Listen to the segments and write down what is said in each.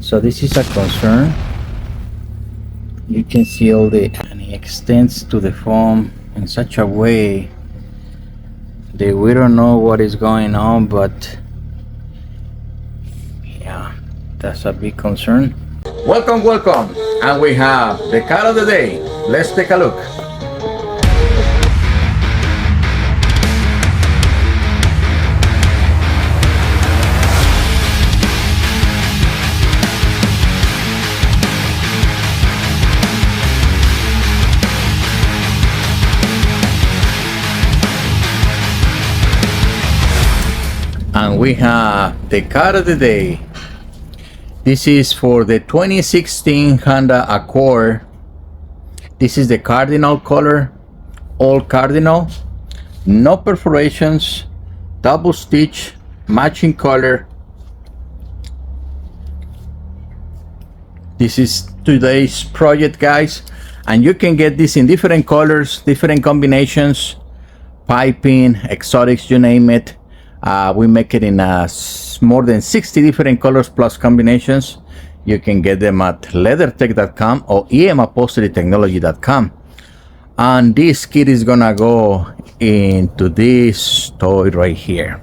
So this is a concern. You can see all the, and it extends to the foam in such a way that we don't know what is going on, but yeah, that's a big concern. Welcome, and we have the car of the day. Let's take a look. And we have the car of the day. This is for the 2016 Honda Accord. This is the Cardinal color, all Cardinal, no perforations, double stitch, matching color. This is today's project, guys, and you can get this in different colors, different combinations, piping, exotics, you name it. We make it in more than 60 different colors plus combinations. You can get them at leathertech.com or upholsterytechnology.com. And this kit is gonna go into this toy right here.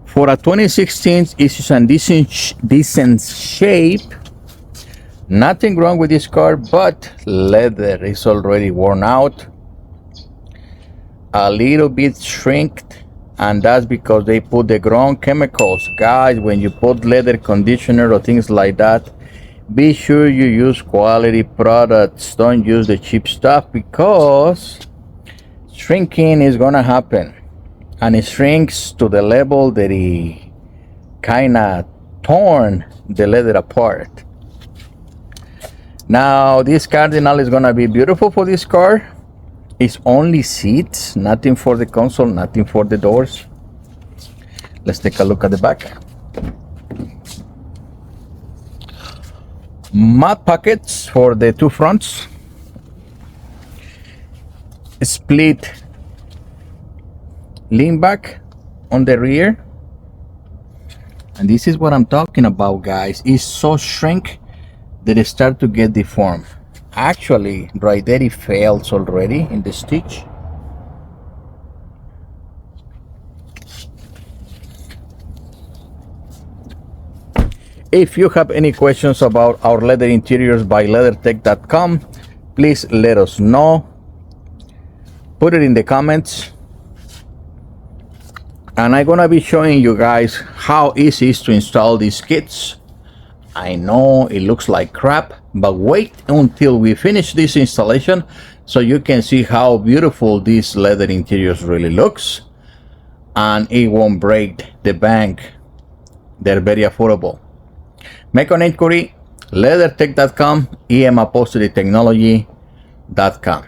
For a 2016, it's in decent shape. Nothing wrong with this car, but leather is already worn out, a little bit shrinked, and that's because they put the wrong chemicals. Guys, when you put leather conditioner or things like that, be sure you use quality products. Don't use the cheap stuff, because shrinking is gonna happen, and it shrinks to the level that it kind of torn the leather apart. Now this Cardinal is gonna be beautiful for this car. It's only seats, nothing for the console, nothing for the doors. Let's take a look at the back. Mud pockets for the two fronts. Split lean back on the rear. And this is what I'm talking about, guys. It's so shrink that it start to get deformed. Actually, right there it fails already in the stitch. If you have any questions about our leather interiors by leathertech.com, please let us know. Put it in the comments. And I'm gonna be showing you guys how easy it is to install these kits. I know it looks like crap, but wait until we finish this installation so you can see how beautiful this leather interiors really looks, and it won't break the bank. They're very affordable. Make an inquiry, leathertech.com, upholsterytechnology.com.